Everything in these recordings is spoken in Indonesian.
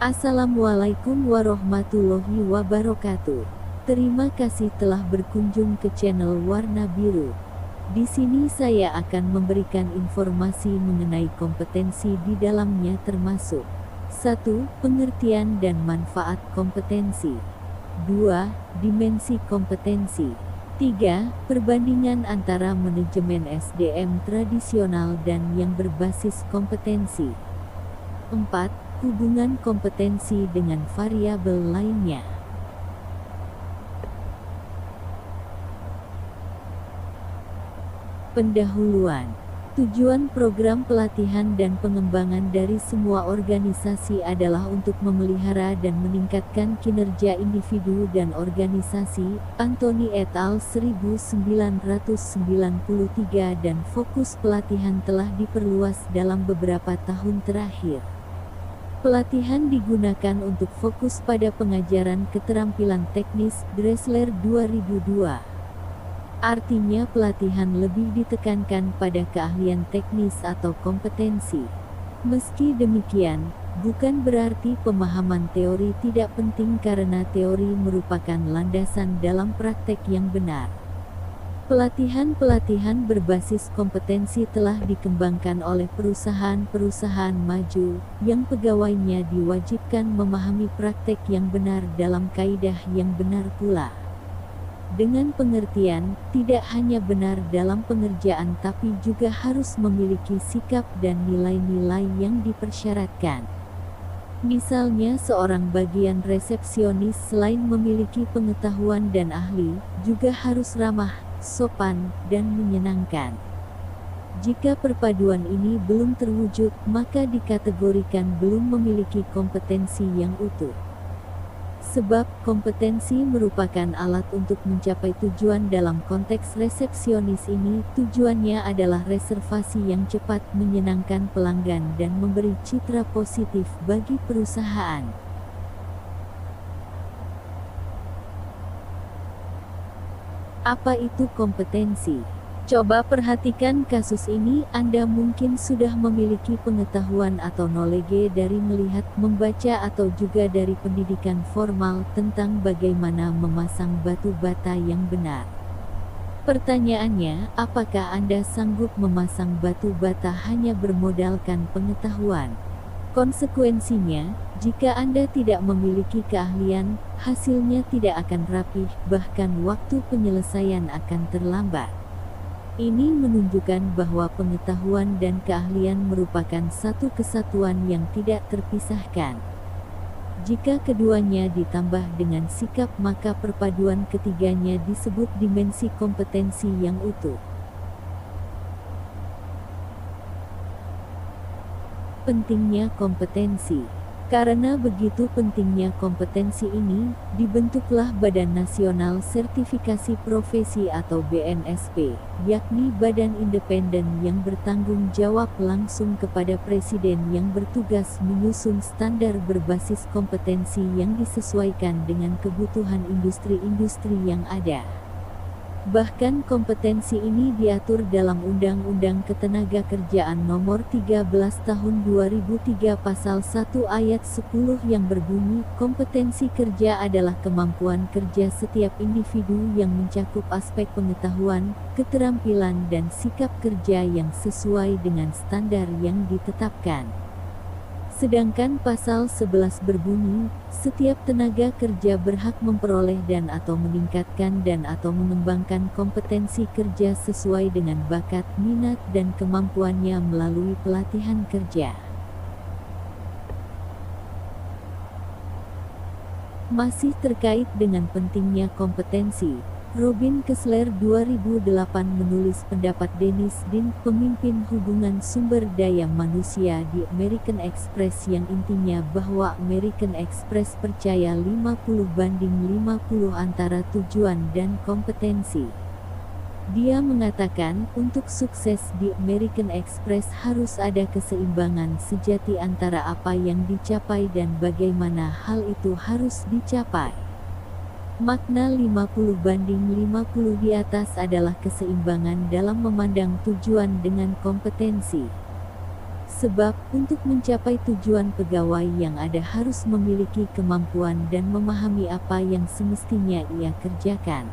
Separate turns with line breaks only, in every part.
Assalamualaikum warahmatullahi wabarakatuh. Terima kasih telah berkunjung ke channel Warna Biru. Di sini saya akan memberikan informasi mengenai kompetensi di dalamnya termasuk 1. Pengertian dan manfaat kompetensi. 2. Dimensi kompetensi. 3. Perbandingan antara manajemen SDM tradisional dan yang berbasis kompetensi. 4. Hubungan kompetensi dengan variabel lainnya. Pendahuluan. Tujuan program pelatihan dan pengembangan dari semua organisasi adalah untuk memelihara dan meningkatkan kinerja individu dan organisasi. Anthony et al. 1993 dan fokus pelatihan telah diperluas dalam beberapa tahun terakhir. Pelatihan digunakan untuk fokus pada pengajaran keterampilan teknis, Dressler 2002. Artinya pelatihan lebih ditekankan pada keahlian teknis atau kompetensi. Meski demikian, bukan berarti pemahaman teori tidak penting karena teori merupakan landasan dalam praktek yang benar. Pelatihan-pelatihan berbasis kompetensi telah dikembangkan oleh perusahaan-perusahaan maju, yang pegawainya diwajibkan memahami praktek yang benar dalam kaidah yang benar pula. Dengan pengertian, tidak hanya benar dalam pengerjaan tapi juga harus memiliki sikap dan nilai-nilai yang dipersyaratkan. Misalnya seorang bagian resepsionis selain memiliki pengetahuan dan ahli, juga harus ramah, sopan, dan menyenangkan. Jika perpaduan ini belum terwujud, maka dikategorikan belum memiliki kompetensi yang utuh. Sebab, kompetensi merupakan alat untuk mencapai tujuan dalam konteks resepsionis ini, tujuannya adalah reservasi yang cepat, menyenangkan pelanggan dan memberi citra positif bagi perusahaan. Apa itu kompetensi? Coba perhatikan kasus ini. Anda mungkin sudah memiliki pengetahuan atau knowledge dari melihat, membaca atau juga dari pendidikan formal tentang bagaimana memasang batu bata yang benar. Pertanyaannya, apakah Anda sanggup memasang batu bata hanya bermodalkan pengetahuan? Konsekuensinya, jika Anda tidak memiliki keahlian, hasilnya tidak akan rapih, bahkan waktu penyelesaian akan terlambat. Ini menunjukkan bahwa pengetahuan dan keahlian merupakan satu kesatuan yang tidak terpisahkan. Jika keduanya ditambah dengan sikap, maka perpaduan ketiganya disebut dimensi kompetensi yang utuh. Pentingnya kompetensi. Karena begitu pentingnya kompetensi ini, dibentuklah Badan Nasional Sertifikasi Profesi atau BNSP, yakni badan independen yang bertanggung jawab langsung kepada Presiden yang bertugas menyusun standar berbasis kompetensi yang disesuaikan dengan kebutuhan industri-industri yang ada. Bahkan kompetensi ini diatur dalam Undang-Undang Ketenagakerjaan Nomor 13 Tahun 2003 Pasal 1 Ayat 10 yang berbunyi, kompetensi kerja adalah kemampuan kerja setiap individu yang mencakup aspek pengetahuan, keterampilan dan sikap kerja yang sesuai dengan standar yang ditetapkan. Sedangkan pasal 11 berbunyi, setiap tenaga kerja berhak memperoleh dan atau meningkatkan dan atau mengembangkan kompetensi kerja sesuai dengan bakat, minat dan kemampuannya melalui pelatihan kerja. Masih terkait dengan pentingnya kompetensi, Robin Kessler 2008 menulis pendapat Dennis Dean, pemimpin hubungan sumber daya manusia di American Express yang intinya bahwa American Express percaya 50-50 antara tujuan dan kompetensi. Dia mengatakan, untuk sukses di American Express harus ada keseimbangan sejati antara apa yang dicapai dan bagaimana hal itu harus dicapai. Makna 50-50 di atas adalah keseimbangan dalam memandang tujuan dengan kompetensi. Sebab, untuk mencapai tujuan pegawai yang ada harus memiliki kemampuan dan memahami apa yang semestinya ia kerjakan.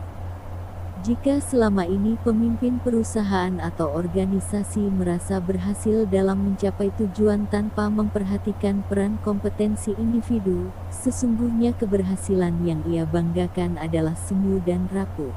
Jika selama ini pemimpin perusahaan atau organisasi merasa berhasil dalam mencapai tujuan tanpa memperhatikan peran kompetensi individu, sesungguhnya keberhasilan yang ia banggakan adalah semu dan rapuh.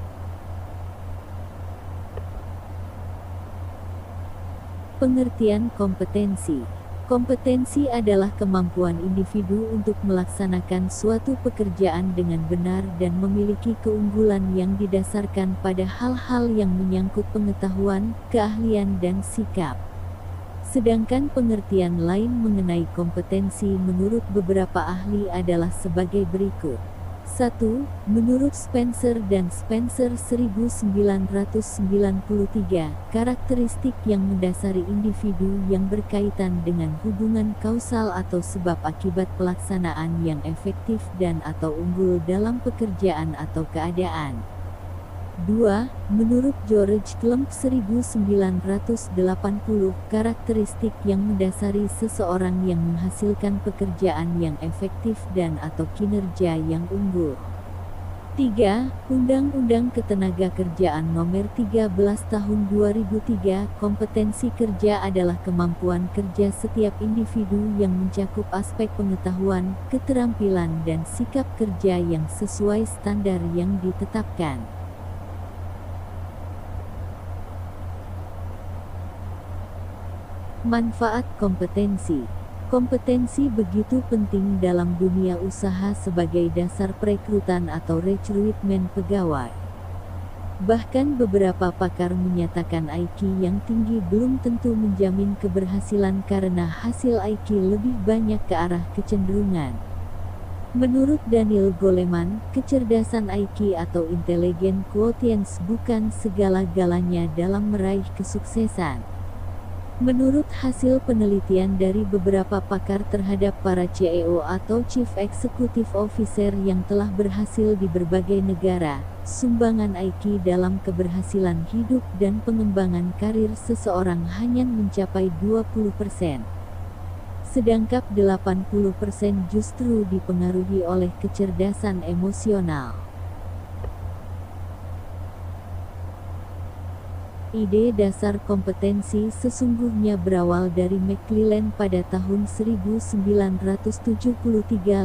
Pengertian kompetensi. Kompetensi adalah kemampuan individu untuk melaksanakan suatu pekerjaan dengan benar dan memiliki keunggulan yang didasarkan pada hal-hal yang menyangkut pengetahuan, keahlian dan sikap. Sedangkan pengertian lain mengenai kompetensi menurut beberapa ahli adalah sebagai berikut. 1. Menurut Spencer dan Spencer 1993, karakteristik yang mendasari individu yang berkaitan dengan hubungan kausal atau sebab akibat pelaksanaan yang efektif dan atau unggul dalam pekerjaan atau keadaan. 2. Menurut George Klump 1980, karakteristik yang mendasari seseorang yang menghasilkan pekerjaan yang efektif dan atau kinerja yang unggul. 3. Undang-Undang Ketenagakerjaan Nomor 13 Tahun 2003, kompetensi kerja adalah kemampuan kerja setiap individu yang mencakup aspek pengetahuan, keterampilan dan sikap kerja yang sesuai standar yang ditetapkan. Manfaat kompetensi. Kompetensi begitu penting dalam dunia usaha sebagai dasar perekrutan atau rekrutmen pegawai. Bahkan beberapa pakar menyatakan IQ yang tinggi belum tentu menjamin keberhasilan karena hasil IQ lebih banyak ke arah kecenderungan. Menurut Daniel Goleman, kecerdasan IQ atau intelligence quotients bukan segala-galanya dalam meraih kesuksesan. Menurut hasil penelitian dari beberapa pakar terhadap para CEO atau Chief Executive Officer yang telah berhasil di berbagai negara, sumbangan IQ dalam keberhasilan hidup dan pengembangan karir seseorang hanya mencapai 20%. Sedangkan 80% justru dipengaruhi oleh kecerdasan emosional. Ide dasar kompetensi sesungguhnya berawal dari McClellan pada tahun 1973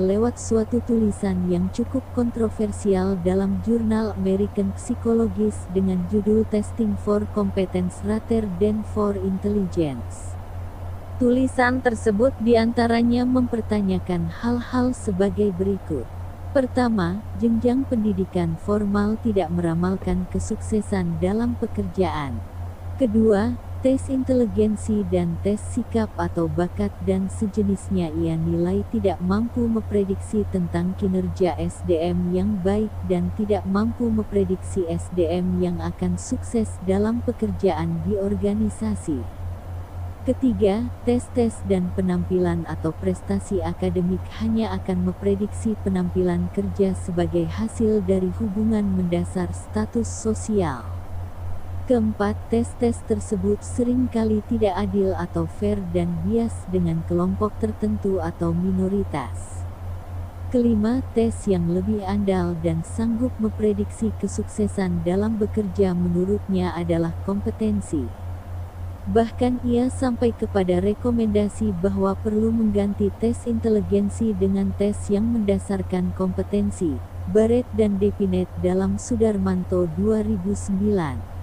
lewat suatu tulisan yang cukup kontroversial dalam jurnal American Psychologist dengan judul Testing for Competence Rather than for Intelligence. Tulisan tersebut diantaranya mempertanyakan hal-hal sebagai berikut. Pertama, jenjang pendidikan formal tidak meramalkan kesuksesan dalam pekerjaan. Kedua, tes inteligensi dan tes sikap atau bakat dan sejenisnya ia nilai tidak mampu memprediksi tentang kinerja SDM yang baik dan tidak mampu memprediksi SDM yang akan sukses dalam pekerjaan di organisasi. Ketiga, tes-tes dan penampilan atau prestasi akademik hanya akan memprediksi penampilan kerja sebagai hasil dari hubungan mendasar status sosial. Keempat, tes-tes tersebut seringkali tidak adil atau fair dan bias dengan kelompok tertentu atau minoritas. Kelima, tes yang lebih andal dan sanggup memprediksi kesuksesan dalam bekerja menurutnya adalah kompetensi. Bahkan ia sampai kepada rekomendasi bahwa perlu mengganti tes inteligensi dengan tes yang mendasarkan kompetensi. Barrett dan Depinet dalam Sudarmanto 2009.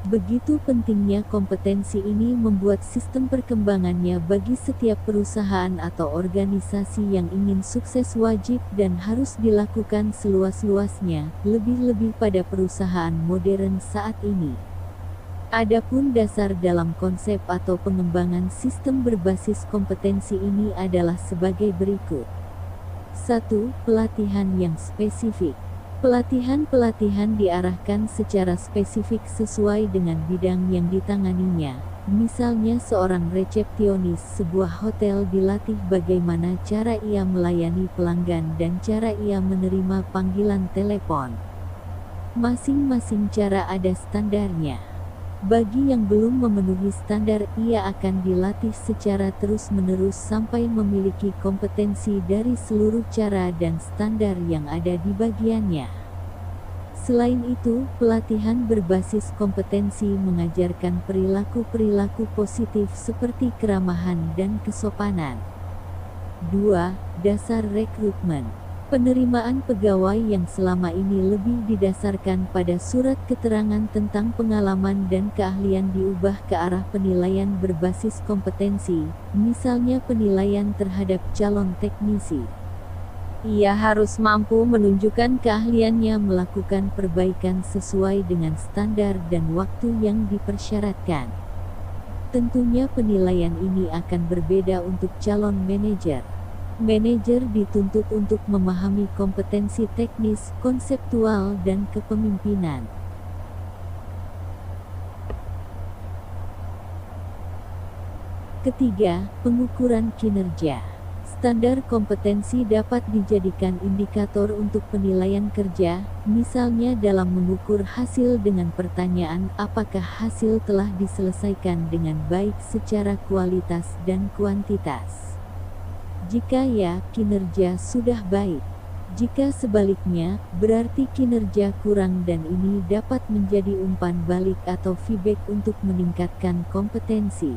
Begitu pentingnya kompetensi ini membuat sistem perkembangannya bagi setiap perusahaan atau organisasi yang ingin sukses wajib dan harus dilakukan seluas-luasnya, lebih-lebih pada perusahaan modern saat ini. Adapun dasar dalam konsep atau pengembangan sistem berbasis kompetensi ini adalah sebagai berikut. 1. Pelatihan yang spesifik. Pelatihan-pelatihan diarahkan secara spesifik sesuai dengan bidang yang ditanganinya. Misalnya seorang resepsionis sebuah hotel dilatih bagaimana cara ia melayani pelanggan dan cara ia menerima panggilan telepon. Masing-masing cara ada standarnya. Bagi yang belum memenuhi standar, ia akan dilatih secara terus-menerus sampai memiliki kompetensi dari seluruh cara dan standar yang ada di bagiannya. Selain itu, pelatihan berbasis kompetensi mengajarkan perilaku-perilaku positif seperti keramahan dan kesopanan. 2. Dasar rekrutmen. Penerimaan pegawai yang selama ini lebih didasarkan pada surat keterangan tentang pengalaman dan keahlian diubah ke arah penilaian berbasis kompetensi, misalnya penilaian terhadap calon teknisi. Ia harus mampu menunjukkan keahliannya melakukan perbaikan sesuai dengan standar dan waktu yang dipersyaratkan. Tentunya penilaian ini akan berbeda untuk calon manajer. Manajer dituntut untuk memahami kompetensi teknis, konseptual, dan kepemimpinan. Ketiga, pengukuran kinerja. Standar kompetensi dapat dijadikan indikator untuk penilaian kerja, misalnya dalam mengukur hasil dengan pertanyaan apakah hasil telah diselesaikan dengan baik secara kualitas dan kuantitas. Jika ya, kinerja sudah baik. Jika sebaliknya, berarti kinerja kurang dan ini dapat menjadi umpan balik atau feedback untuk meningkatkan kompetensi.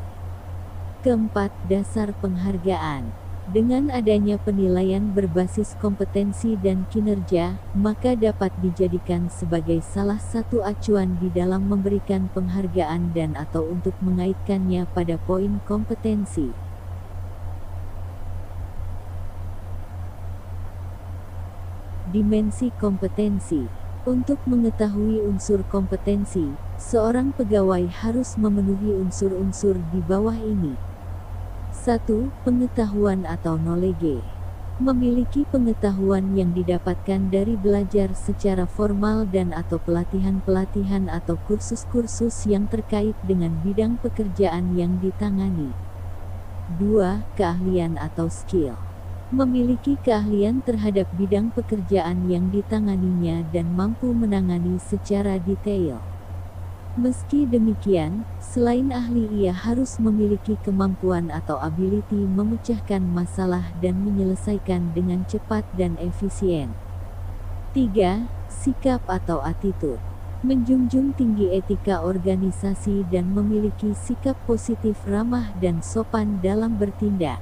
Keempat, dasar penghargaan. Dengan adanya penilaian berbasis kompetensi dan kinerja, maka dapat dijadikan sebagai salah satu acuan di dalam memberikan penghargaan dan atau untuk mengaitkannya pada poin kompetensi. Dimensi kompetensi. Untuk mengetahui unsur kompetensi, seorang pegawai harus memenuhi unsur-unsur di bawah ini. 1. Pengetahuan atau knowledge. Memiliki pengetahuan yang didapatkan dari belajar secara formal dan atau pelatihan-pelatihan atau kursus-kursus yang terkait dengan bidang pekerjaan yang ditangani. 2. Keahlian atau skill. Memiliki keahlian terhadap bidang pekerjaan yang ditanganinya dan mampu menangani secara detail. Meski demikian, selain ahli ia harus memiliki kemampuan atau ability memecahkan masalah dan menyelesaikan dengan cepat dan efisien. 3. Sikap atau attitude. Menjunjung tinggi etika organisasi dan memiliki sikap positif, ramah dan sopan dalam bertindak.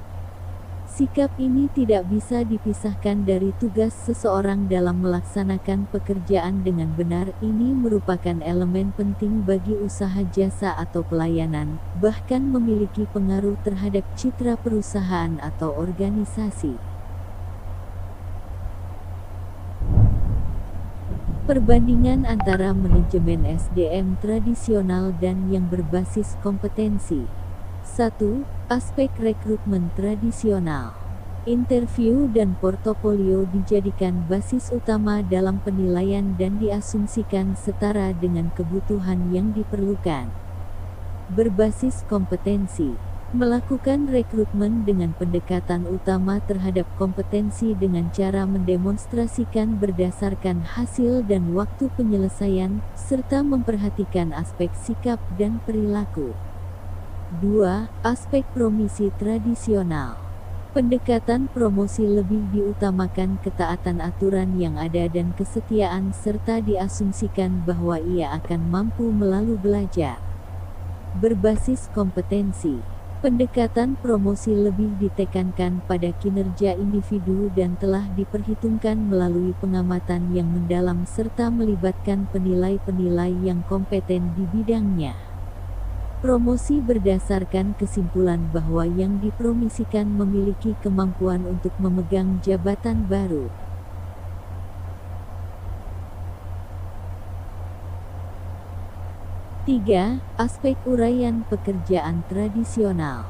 Sikap ini tidak bisa dipisahkan dari tugas seseorang dalam melaksanakan pekerjaan dengan benar. Ini merupakan elemen penting bagi usaha jasa atau pelayanan, bahkan memiliki pengaruh terhadap citra perusahaan atau organisasi. Perbandingan antara manajemen SDM tradisional dan yang berbasis kompetensi. 1. Aspek rekrutmen tradisional. Interview dan portofolio dijadikan basis utama dalam penilaian dan diasumsikan setara dengan kebutuhan yang diperlukan. Berbasis kompetensi. Melakukan rekrutmen dengan pendekatan utama terhadap kompetensi dengan cara mendemonstrasikan berdasarkan hasil dan waktu penyelesaian, serta memperhatikan aspek sikap dan perilaku. 2. Aspek promosi tradisional. Pendekatan promosi lebih diutamakan ketaatan aturan yang ada dan kesetiaan serta diasumsikan bahwa ia akan mampu melalui belajar. Berbasis kompetensi. Pendekatan promosi lebih ditekankan pada kinerja individu dan telah diperhitungkan melalui pengamatan yang mendalam serta melibatkan penilai-penilai yang kompeten di bidangnya. Promosi berdasarkan kesimpulan bahwa yang dipromosikan memiliki kemampuan untuk memegang jabatan baru. Tiga, aspek uraian pekerjaan tradisional.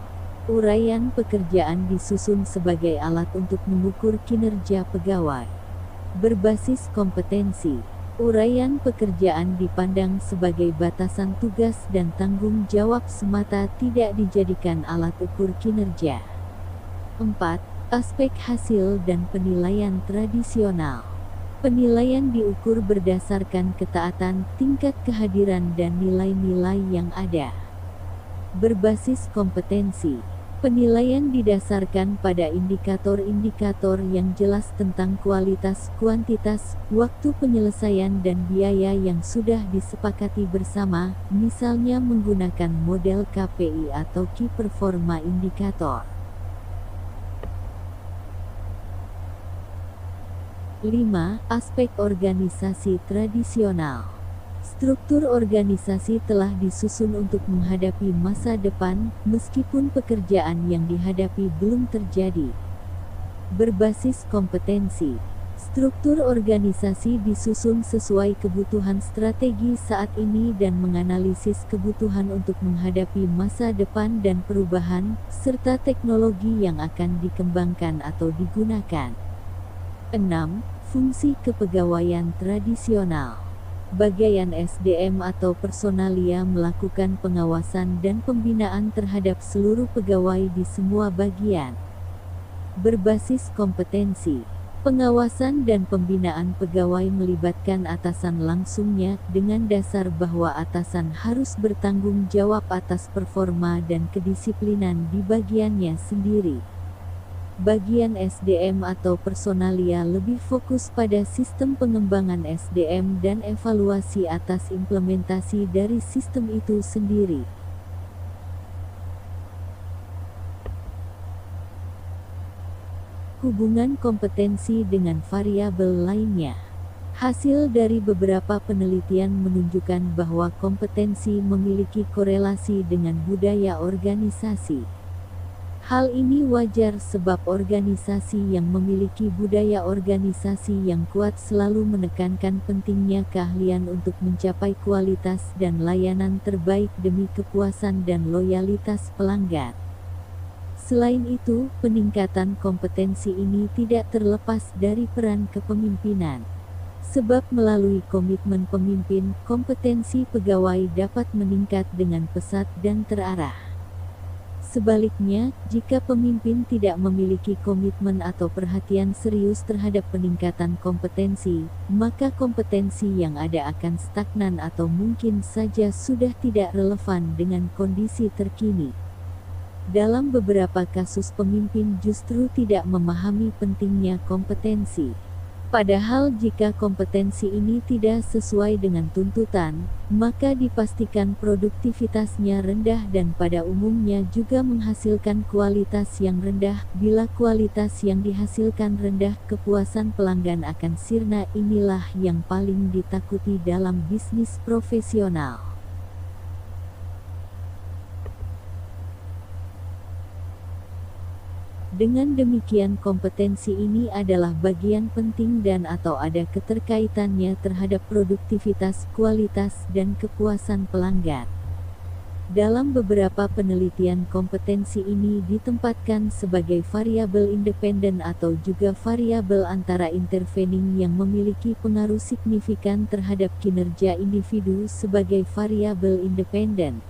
Uraian pekerjaan disusun sebagai alat untuk mengukur kinerja pegawai. Berbasis kompetensi. Uraian pekerjaan dipandang sebagai batasan tugas dan tanggung jawab semata, tidak dijadikan alat ukur kinerja. 4. Aspek hasil dan penilaian tradisional. Penilaian diukur berdasarkan ketaatan, tingkat kehadiran dan nilai-nilai yang ada. Berbasis kompetensi. Penilaian didasarkan pada indikator-indikator yang jelas tentang kualitas, kuantitas, waktu penyelesaian dan biaya yang sudah disepakati bersama, misalnya menggunakan model KPI atau Key Performa Indicator. 5. Aspek organisasi tradisional. Struktur organisasi telah disusun untuk menghadapi masa depan, meskipun pekerjaan yang dihadapi belum terjadi. Berbasis kompetensi. Struktur organisasi disusun sesuai kebutuhan strategi saat ini dan menganalisis kebutuhan untuk menghadapi masa depan dan perubahan, serta teknologi yang akan dikembangkan atau digunakan. 6. Fungsi kepegawaian tradisional. Bagian SDM atau personalia melakukan pengawasan dan pembinaan terhadap seluruh pegawai di semua bagian. Berbasis kompetensi. Pengawasan dan pembinaan pegawai melibatkan atasan langsungnya, dengan dasar bahwa atasan harus bertanggung jawab atas performa dan kedisiplinan di bagiannya sendiri. Bagian SDM atau personalia lebih fokus pada sistem pengembangan SDM dan evaluasi atas implementasi dari sistem itu sendiri. Hubungan kompetensi dengan variabel lainnya. Hasil dari beberapa penelitian menunjukkan bahwa kompetensi memiliki korelasi dengan budaya organisasi. Hal ini wajar sebab organisasi yang memiliki budaya organisasi yang kuat selalu menekankan pentingnya keahlian untuk mencapai kualitas dan layanan terbaik demi kepuasan dan loyalitas pelanggan. Selain itu, peningkatan kompetensi ini tidak terlepas dari peran kepemimpinan. Sebab melalui komitmen pemimpin, kompetensi pegawai dapat meningkat dengan pesat dan terarah. Sebaliknya, jika pemimpin tidak memiliki komitmen atau perhatian serius terhadap peningkatan kompetensi, maka kompetensi yang ada akan stagnan atau mungkin saja sudah tidak relevan dengan kondisi terkini. Dalam beberapa kasus pemimpin justru tidak memahami pentingnya kompetensi. Padahal jika kompetensi ini tidak sesuai dengan tuntutan, maka dipastikan produktivitasnya rendah dan pada umumnya juga menghasilkan kualitas yang rendah. Bila kualitas yang dihasilkan rendah, kepuasan pelanggan akan sirna. Inilah yang paling ditakuti dalam bisnis profesional. Dengan demikian kompetensi ini adalah bagian penting dan atau ada keterkaitannya terhadap produktivitas, kualitas, dan kepuasan pelanggan. Dalam beberapa penelitian kompetensi ini ditempatkan sebagai variabel independen atau juga variabel antara intervening yang memiliki pengaruh signifikan terhadap kinerja individu sebagai variabel independen.